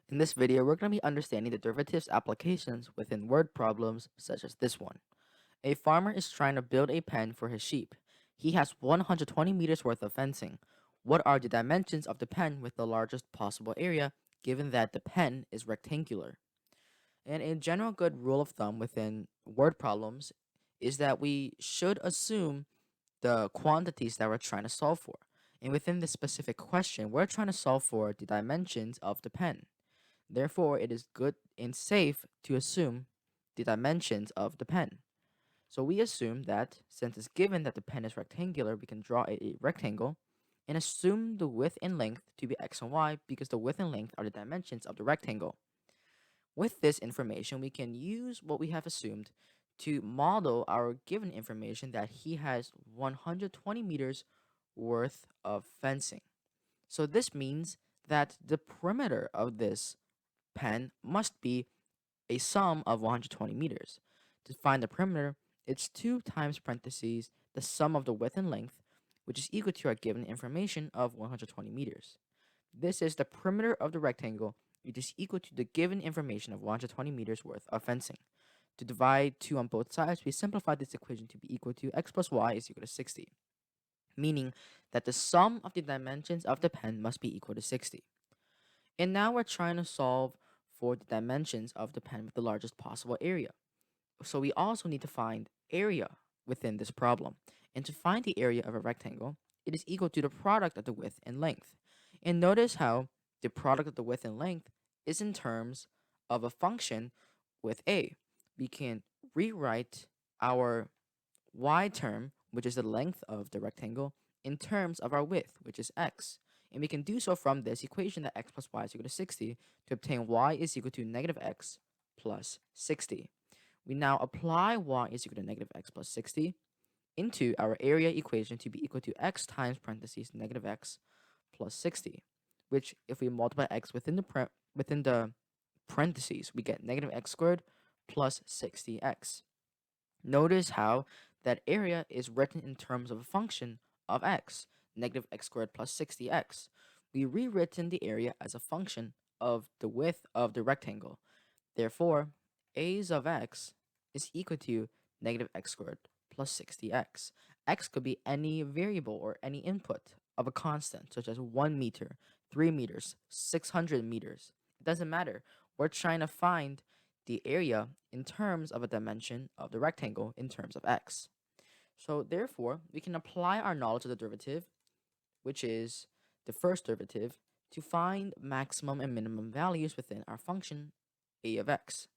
In this video, we're going to be understanding the derivatives applications within word problems such as this one. A farmer is trying to build a pen for his sheep. He has 120 meters worth of fencing. What are the dimensions of the pen with the largest possible area given that the pen is rectangular? And a general good rule of thumb within word problems is that we should assume the quantities that we're trying to solve for. And within this specific question, we're trying to solve for the dimensions of the pen. Therefore, it is good and safe to assume the dimensions of the pen. So we assume that since it's given that the pen is rectangular, we can draw a rectangle and assume the width and length to be x and y because the width and length are the dimensions of the rectangle. With this information, we can use what we have assumed to model our given information that he has 120 meters worth of fencing. So this means that the perimeter of this pen must be a sum of 120 meters. To find the perimeter, it's 2 times parentheses the sum of the width and length, which is equal to our given information of 120 meters. This is the perimeter of the rectangle, which is equal to the given information of 120 meters worth of fencing. To divide 2 on both sides, we simplify this equation to be equal to x plus y is equal to 60, meaning that the sum of the dimensions of the pen must be equal to 60. And now we're trying to solve for the dimensions of the pen with the largest possible area. So we also need to find area within this problem. And to find the area of a rectangle, it is equal to the product of the width and length. And notice how the product of the width and length is in terms of a function with a. We can rewrite our y term, which is the length of the rectangle, in terms of our width, which is x. And we can do so from this equation that x plus y is equal to 60 to obtain y is equal to negative x plus 60. We now apply y is equal to negative x plus 60 into our area equation to be equal to x times parentheses negative x plus 60, which if we multiply x within the parentheses, we get negative x squared plus 60x. Notice how that area is written in terms of a function of x, negative x squared plus 60x. We rewritten the area as a function of the width of the rectangle. Therefore, a's of x is equal to negative x squared plus 60x. X could be any variable or any input of a constant, such as 1 meter, 3 meters, 600 meters. It doesn't matter. We're trying to find the area in terms of a dimension of the rectangle in terms of x. So therefore, we can apply our knowledge of the derivative, which is the first derivative, to find maximum and minimum values within our function a of x.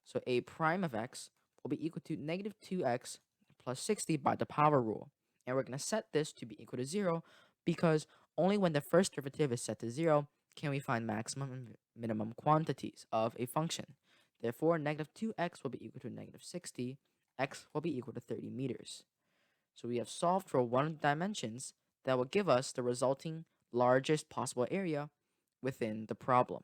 So a prime of x will be equal to negative 2x plus 60 by the power rule. And we're going to set this to be equal to 0 because only when the first derivative is set to 0 can we find maximum and minimum quantities of a function. Therefore, negative 2x will be equal to negative 60, x will be equal to 30 meters. So we have solved for one of the dimensions that will give us the resulting largest possible area within the problem.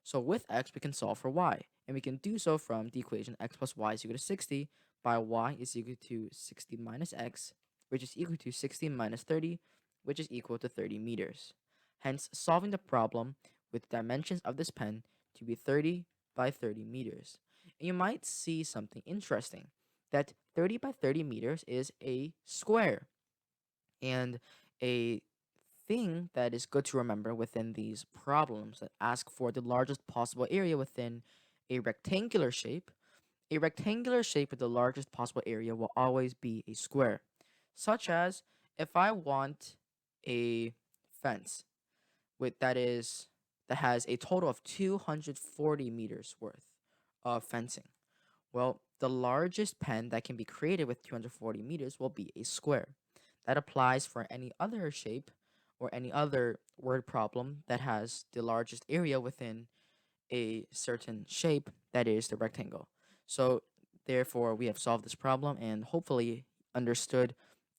So with x, we can solve for y, and we can do so from the equation x plus y is equal to 60 by y is equal to 60 minus x, which is equal to 60 minus 30, which is equal to 30 meters. Hence, solving the problem with dimensions of this pen to be 30 by 30 meters. And you might see something interesting, that 30 by 30 meters is a square. And a thing that is good to remember within these problems that ask for the largest possible area within a rectangular shape, a rectangular shape with the largest possible area will always be a square. Such as if I want a fence with that has a total of 240 meters worth of fencing. Well, the largest pen that can be created with 240 meters will be a square. That applies for any other shape or any other word problem that has the largest area within a certain shape, that is the rectangle. So therefore, we have solved this problem and hopefully understood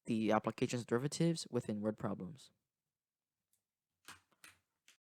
the applications of derivatives within word problems.